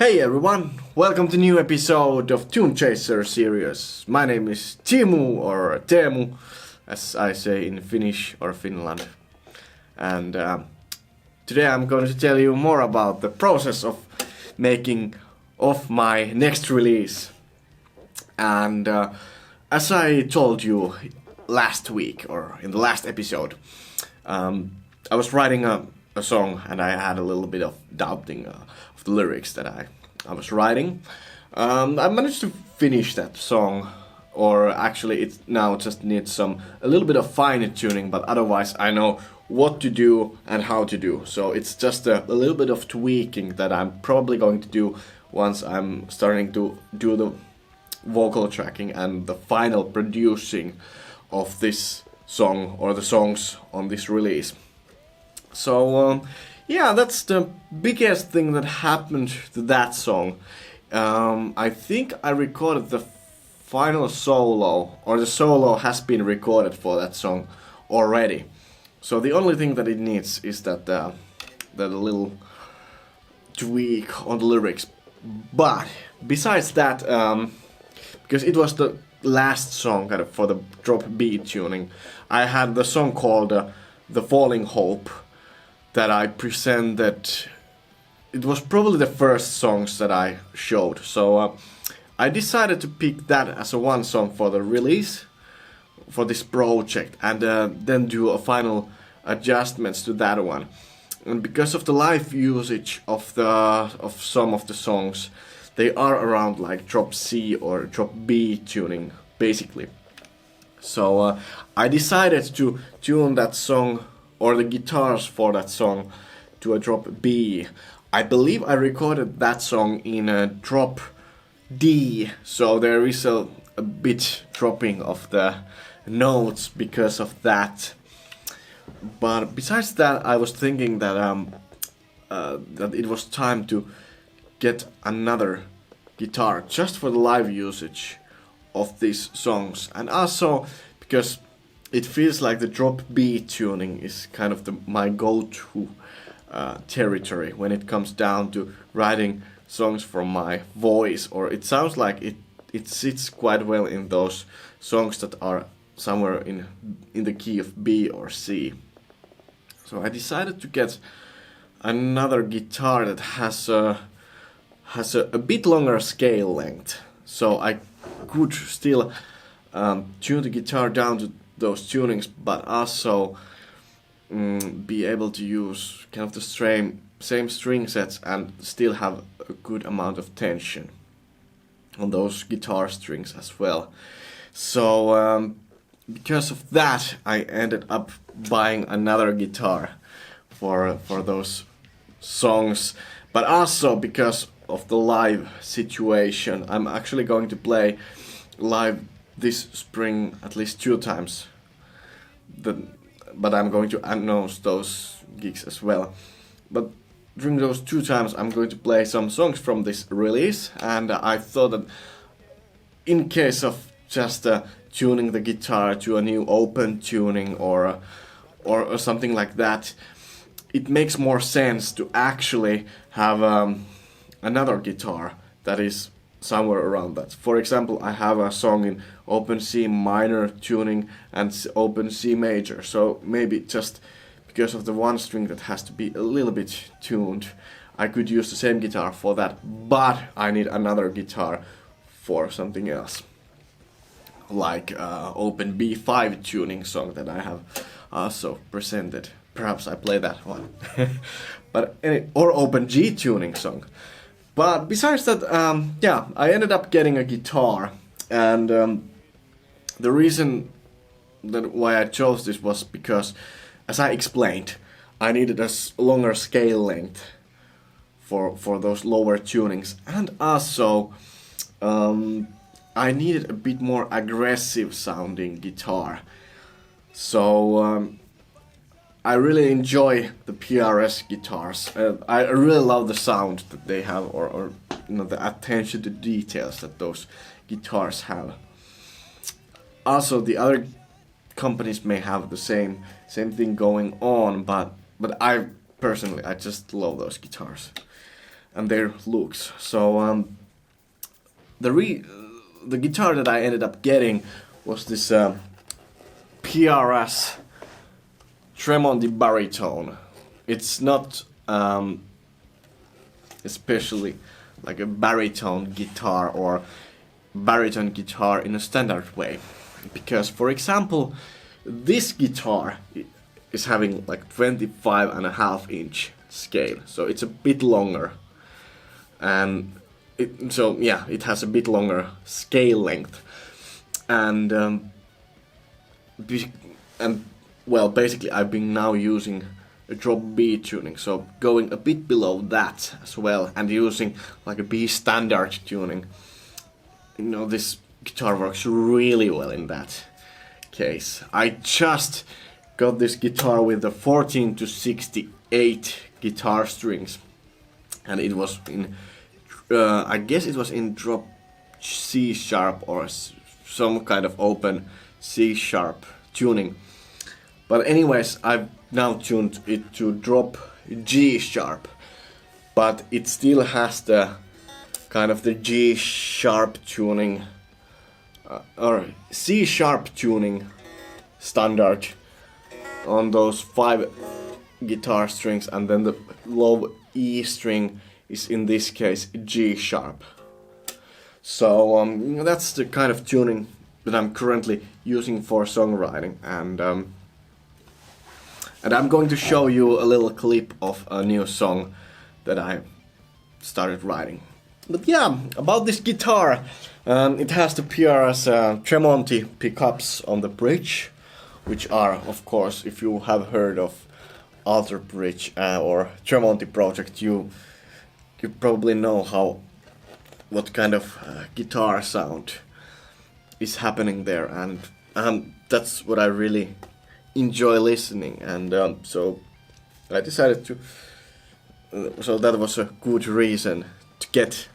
Hey everyone, welcome to new episode of Tune Chaser series. My name is Teemu or Teemu, as I say in Finnish or Finland. And today I'm going to tell you more about the process of making of my next release. And as I told you last week or in the last episode, I was writing a song and I had a little bit of doubting of the lyrics that I was writing. I managed to finish that song, or actually it now just needs a little bit of fine tuning, but otherwise I know what to do and how to do. So it's just a little bit of tweaking that I'm probably going to do once I'm starting to do the vocal tracking and the final producing of this song or the songs on this release. So yeah, that's the biggest thing that happened to that song. I think I recorded the final solo, or the solo has been recorded for that song already. So the only thing that it needs is that little tweak on the lyrics. But besides that, because it was the last song kind of for the drop B tuning, I had the song called The Falling Hope that I presented. It was probably the first songs that I showed, so I decided to pick that as a one song for the release for this project, and then do a final adjustments to that one. And because of the live usage of some of the songs, they are around like drop C or drop B tuning basically. So I decided to tune that song or the guitars for that song to a drop B. I believe I recorded that song in a drop D, so there is a bit dropping of the notes because of that. But besides that, I was thinking that that it was time to get another guitar just for the live usage of these songs, and also because it feels like the drop B tuning is kind of my go-to territory when it comes down to writing songs from my voice, or it sounds like it sits quite well in those songs that are somewhere in the key of B or C. So I decided to get another guitar that has a bit longer scale length, so I could still tune the guitar down to those tunings, but also be able to use kind of the same string sets and still have a good amount of tension on those guitar strings as well. So because of that, I ended up buying another guitar for those songs, but also because of the live situation. I'm actually going to play live this spring at least 2 times. But I'm going to announce those gigs as well. But during those 2 times I'm going to play some songs from this release, and I thought that in case of just tuning the guitar to a new open tuning or something like that, it makes more sense to actually have another guitar that is somewhere around that. For example, I have a song in open C minor tuning and open C major, so maybe just because of the one string that has to be a little bit tuned, I could use the same guitar for that, but I need another guitar for something else, like open B5 tuning song that I have also presented. Perhaps I play that one. Or open G tuning song. But besides that, yeah, I ended up getting a guitar, and the reason that why I chose this was because, as I explained, I needed a longer scale length for those lower tunings, and also I needed a bit more aggressive sounding guitar. So I really enjoy the PRS guitars. I really love the sound that they have, or the attention to details that those guitars have. Also, the other companies may have the same thing going on, but I personally just love those guitars. and their looks. So the guitar that I ended up getting was this PRS Tremonti baritone. It's not especially like a baritone guitar or baritone guitar in a standard way, because for example this guitar is having like 25.5-inch scale, so it's a bit longer, and it has a bit longer scale length, and well, basically I've been now using a drop B tuning, so going a bit below that as well, and using like a B standard tuning. You know, this guitar works really well in that case. I just got this guitar with the 14 to 68 guitar strings, and it was in I guess it was in drop C sharp or some kind of open C sharp tuning. But anyways, I've now tuned it to drop G sharp, but it still has the kind of the G sharp tuning or C sharp tuning standard on those 5 guitar strings, and then the low E string is in this case G sharp. So that's the kind of tuning that I'm currently using for songwriting, and I'm going to show you a little clip of a new song that I started writing. But yeah, about this guitar, it has the PRS Tremonti pickups on the bridge, which are, of course, if you have heard of Alter Bridge or Tremonti project, you probably know what kind of guitar sound is happening there, and that's what I really enjoy listening, and so I decided to. So that was a good reason to get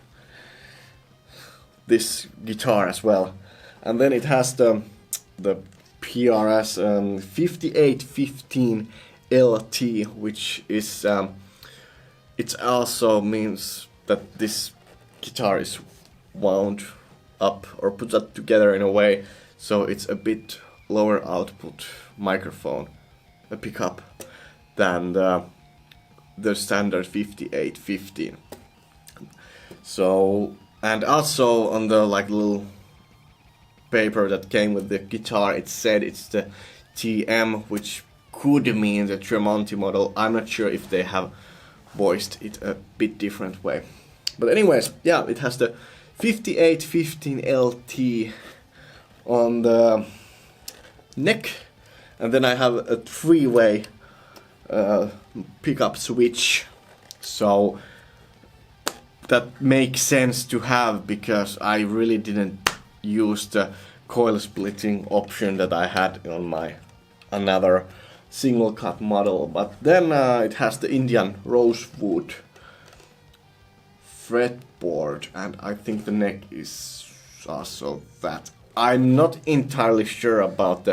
this guitar as well, and then it has the PRS 5815 LT, which is it also means that this guitar is wound up or put that together in a way so it's a bit lower output microphone pickup than the standard 5815. So, and also on the like little paper that came with the guitar, it said it's the TM, which could mean the Tremonti model. I'm not sure if they have voiced it a bit different way. But anyways, yeah, it has the 5815 LT on the neck, and then I have a 3-way pickup switch, so that makes sense to have because I really didn't use the coil splitting option that I had on my another single cut model. But then it has the Indian rosewood fretboard, and I think the neck is also that. I'm not entirely sure about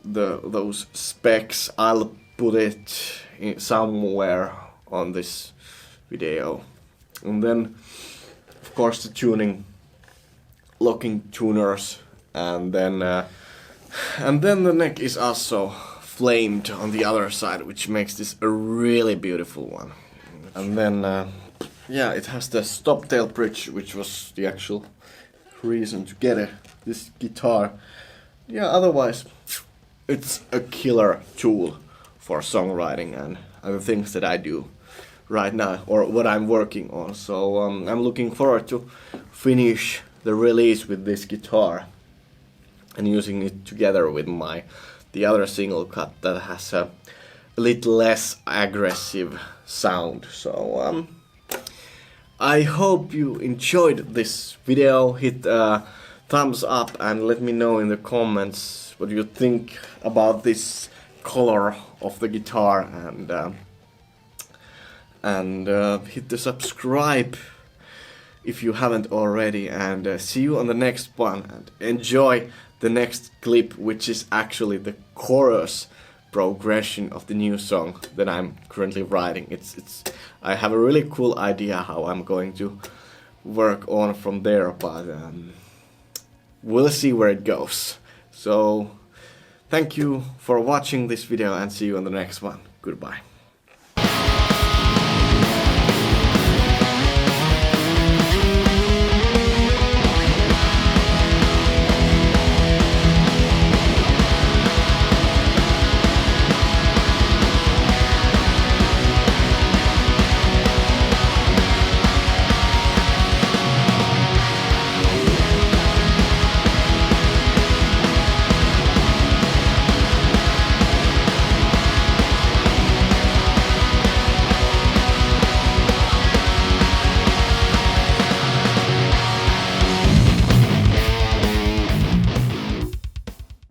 those specs. I'll put it somewhere on this video. And then of course the tuning, locking tuners, and then the neck is also flamed on the other side, which makes this a really beautiful one. And then yeah, it has the stop tail bridge, which was the actual reason to get this guitar. Yeah, otherwise it's a killer tool for songwriting and other things that I do right now, or what I'm working on. So I'm looking forward to finish the release with this guitar and using it together with the other single cut that has a little less aggressive sound. So I hope you enjoyed this video. Hit thumbs up and let me know in the comments what you think about this color of the guitar, and hit the subscribe if you haven't already, and see you on the next one, and enjoy the next clip, which is actually the chorus progression of the new song that I'm currently writing. I have a really cool idea how I'm going to work on from there, but we'll see where it goes. So thank you for watching this video and see you on the next one. Goodbye.